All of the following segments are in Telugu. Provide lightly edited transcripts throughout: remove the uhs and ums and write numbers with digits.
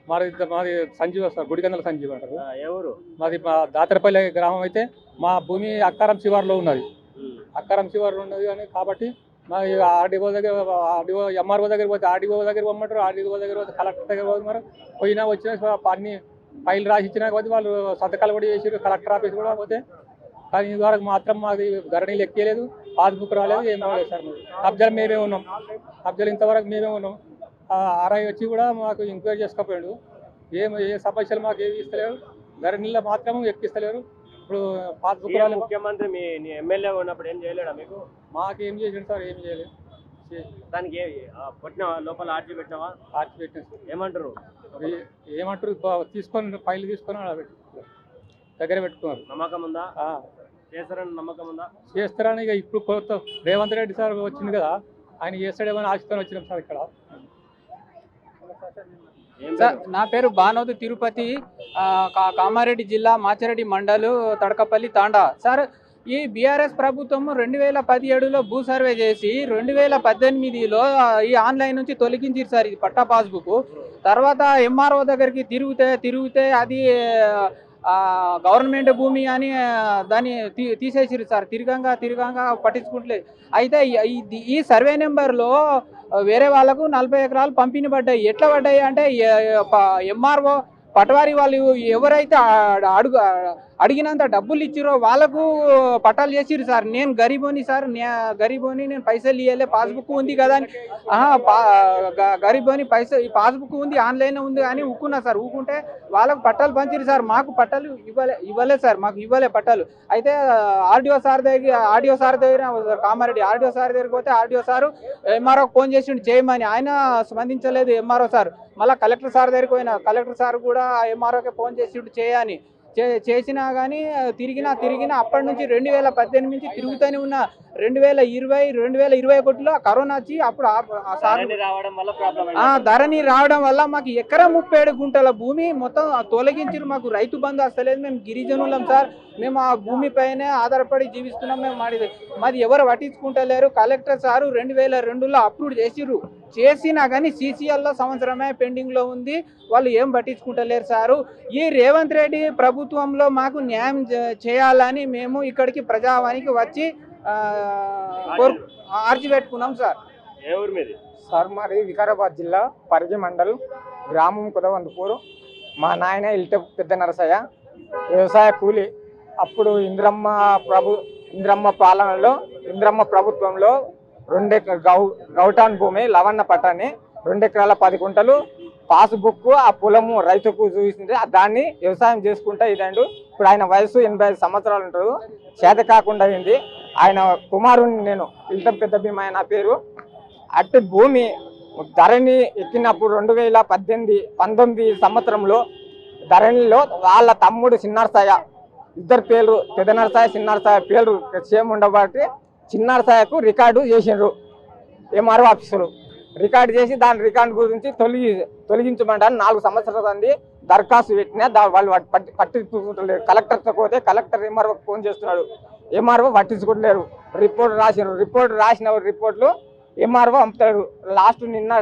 మాది సంజీవ సార్, గుడికందల సంజీవ్ అంటారు. ఎవరు మాది దాతరపల్లి గ్రామం అయితే మా భూమి అక్కారం శివార్లో ఉన్నది. అక్కారం శివార్లో ఉన్నది కానీ కాబట్టి మా ఆర్డీఓ దగ్గర ఎంఆర్ఓ దగ్గర పోతే ఆర్డీఓ దగ్గర పోమంటారు, ఆర్డీఓ దగ్గర పోతే కలెక్టర్ దగ్గర పోతున్నారు. పోయినా వచ్చిన అన్ని ఫైల్ రాసి ఇచ్చినా పోతే వాళ్ళు సంతకాలు కూడా చేసారు, కలెక్టర్ ఆఫీస్ కూడా పోతే. కానీ ఇదివరకు మాత్రం మాది ధరణిలు ఎక్కలేదు, పాస్బుక్ రాలేదు, ఏం రాలేదు సార్. కబ్జాలు మేమే ఉన్నాం, కబ్జాలు ఇంతవరకు మేమే ఉన్నాం. ఆర్ఐ వచ్చి కూడా మాకు ఎంక్వైరీ చేసుకోపోయాడు. ఏ సమస్యలు మాకు ఏమి ఇస్తలేరు, ధరణిలో మాత్రం ఎక్కిస్తలేరు. ఇప్పుడు పాస్బుక్ రాలేదు. ముఖ్యమంత్రి మీ ఎమ్మెల్యే ఉన్నప్పుడు ఏం చేయలేడా మీకు? మాకేం చేసాడు సార్, ఏం చేయలేదు. దానికి కొట్టినావా? లోపల ఆర్చి పెట్టినావా? ఆర్చి పెట్టిన ఏమంటారు? తీసుకొని ఫైల్ తీసుకొని దగ్గర పెట్టుకున్నారు. నమ్మకం ఉందా? చేస్తారని నమ్మకం ఉందా? చేస్తారని ఇక ఇప్పుడు కొత్త రేవంత్ రెడ్డి సార్ వచ్చింది కదా, ఆయన చేస్తాడేమని ఆశతో వచ్చినాం సార్. ఇక్కడ నా పేరు బానోతు తిరుపతి, కామారెడ్డి జిల్లా, మాచారెడ్డి మండలు, తడకపల్లి తాండా. సార్, ఈ బీఆర్ఎస్ ప్రభుత్వం 2017లో భూ సర్వే చేసి 2018లో ఈ ఆన్లైన్ నుంచి తొలగించారు సార్ ఇది పట్టా పాస్బుక్. తర్వాత ఎంఆర్ఓ దగ్గరికి తిరిగితే అది గవర్నమెంట్ భూమి అని దాన్ని తీసేసిరు సార్. తిరగంగా పట్టించుకుంటలేదు. అయితే ఈ సర్వే నెంబర్లో వేరే వాళ్ళకు 40 ఎకరాలు పంపిణీ పడ్డాయి. ఎట్లా పడ్డాయి అంటే ఎంఆర్ఓ పటవారి వాళ్ళు ఎవరైతే అడిగినంత డబ్బులు ఇచ్చిరో వాళ్ళకు పట్టాలు చేసిరు సార్. నేను గరీబోని సార్, గరీబోని, నేను పైసలు ఇవ్వలే, పాస్బుక్ ఉంది కదా అని. గరీబోని ఈ పాస్బుక్ ఉంది, ఆన్లైన్ ఉంది అని ఊకున్నా సార్. ఊకుంటే వాళ్ళకు పట్టాలు పంచిరు సార్. మాకు పట్టాలు ఇవ్వలేదు సార్, మాకు ఇవ్వలే పట్టాలు. అయితే ఆర్డీఓ సార్ దగ్గర కామారెడ్డి ఆర్డీఓ సార్ దగ్గరికి పోతే ఆర్డీఓ సారు ఎంఆర్ఓకి ఫోన్ చేసిండు చేయమని, ఆయన స్పందించలేదు ఎంఆర్ఓ సార్. మళ్ళీ కలెక్టర్ సార్ దగ్గరికి పోయినా, కలెక్టర్ సార్ కూడా ఎంఆర్ఓకే ఫోన్ చేసిండు చేయని. చేసినా కానీ తిరిగినా అప్పటి నుంచి 2018 నుంచి తిరుగుతూనే ఉన్నా. 2021లో కరోనా వచ్చి అప్పుడు ధరణి రావడం వల్ల మాకు ఎకరా 37 గుంటల భూమి మొత్తం తొలగించారు. మాకు రైతు బంధు వస్తలేదు. మేము గిరిజనులం సార్, మేము ఆ భూమి పైనే ఆధారపడి జీవిస్తున్నాం. మేము మాది ఎవరు పట్టించుకుంటలేరు. కలెక్టర్ సారు 2002లో అప్రూవ్ చేసినా కానీ CCLలో సంవత్సరమే పెండింగ్లో ఉంది. వాళ్ళు ఏం పట్టించుకుంటలేరు సారు. ఈ రేవంత్ రెడ్డి ప్రభుత్వంలో మాకు న్యాయం చేయాలని మేము ఇక్కడికి ప్రజావానికి వచ్చి ఆర్జీ పెట్టుకున్నాం సార్. సార్, మాది వికారాబాద్ జిల్లా పరిగి మండల్, గ్రామం కుదవంతపూరు. మా నాయన ఇల్ట పెద్ద నరసయ్య, వ్యవసాయ కూలి. అప్పుడు ఇంద్రమ్మ పాలనలో, ఇంద్రమ్మ ప్రభుత్వంలో 2 గౌటాన్ భూమి లవన్న పట్టాన్ని 2 ఎకరాల 10 గుంటలు పాస్బుక్ ఆ పొలము రైతుకు చూసింది. దాన్ని వ్యవసాయం చేసుకుంటా ఇదండు. ఇప్పుడు ఆయన వయసు 85 సంవత్సరాలు ఉంటారు. చేత కాకుండా అయింది. ఆయన కుమారుని నేను, ఇంత పెద్ద భీమ నా పేరు. అట్టి భూమి ధరణి ఎక్కినప్పుడు 2018-19 సంవత్సరంలో ధరణిలో వాళ్ళ తమ్ముడు చిన్నరసాయ, ఇద్దరు పేర్లు పెద్ద నరసాయ చిన్నరసాయ పేర్లు సేమ్ ఉండబట్టి చిన్నరసాయకు రికార్డు చేసిండ్రు ఎంఆర్ఓ ఆఫీసులు. రికార్డు చేసి దాని రికార్డు గురించి తొలగించమంటారు. 4 సంవత్సరాలు అంది దరఖాస్తు పెట్టినా వాళ్ళు పట్టించుకుంటలేరు. కలెక్టర్తో పోతే కలెక్టర్ ఎంఆర్ఓకి ఫోన్ చేస్తున్నాడు, ఎంఆర్ఓ పట్టించుకుంటలేరు. రిపోర్ట్ రాసిన రిపోర్ట్లు ఎంఆర్ఓ పంపుతాడు. లాస్ట్ నిన్న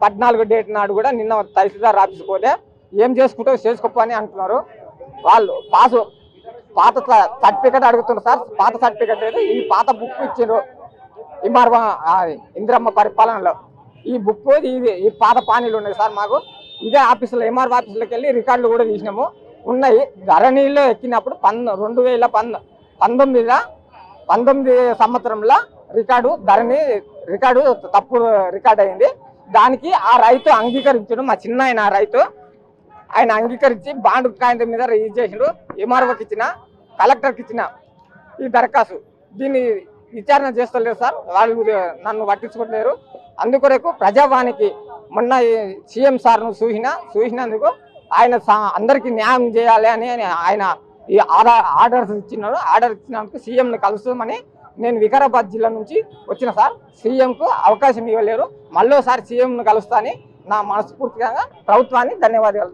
14 డేట్ నాడు కూడా నిన్న తహసీల్దార్ ఆఫీస్కి పోతే ఏం చేసుకుంటావు చేసుకోపో అని అంటున్నారు. వాళ్ళు పాత సర్టిఫికెట్ అడుగుతున్నారు సార్. పాత సర్టిఫికెట్ లేదు, ఈ పాత బుక్ ఇచ్చిండ్రు ఎంఆర్ఓ ఇంద్రమ్మ పరిపాలనలో. ఈ బుక్ ఈ పాత పానీలు ఉన్నాయి సార్. మాకు ఇదే ఆఫీసులో ఎంఆర్ఓ ఆఫీసులోకి వెళ్ళి రికార్డులు కూడా తీసినాము, ఉన్నాయి. ధరణిలో ఎక్కినప్పుడు 2019 సంవత్సరంలో రికార్డు తప్పుడు రికార్డు అయింది. దానికి ఆ రైతు అంగీకరించడు. మా చిన్న ఆయన రైతు, ఆయన అంగీకరించి బాండ్ కాగితం మీద రిలీజ్ చేసిండు. ఎంఆర్ఓకి ఇచ్చిన, కలెక్టర్కి ఇచ్చిన ఈ దరఖాస్తు. దీన్ని విచారణ చేస్తలేరు సార్. వాళ్ళు నన్ను పట్టించుకోలేరు. అందుకొరకు ప్రజావానికి మొన్న సీఎం సార్ను చూసినందుకు ఆయన అందరికీ న్యాయం చేయాలి అని ఆయన ఈ ఆర్డర్స్ ఇచ్చినాడు. ఆర్డర్ ఇచ్చినందుకు సీఎంని కలుస్తామని నేను వికారాబాద్ జిల్లా నుంచి వచ్చిన సార్. సీఎంకు అవకాశం ఇవ్వలేరు. మళ్ళీసారి సీఎంను కలుస్తా అని నా మనస్ఫూర్తిగా ప్రభుత్వాన్ని ధన్యవాదాలు.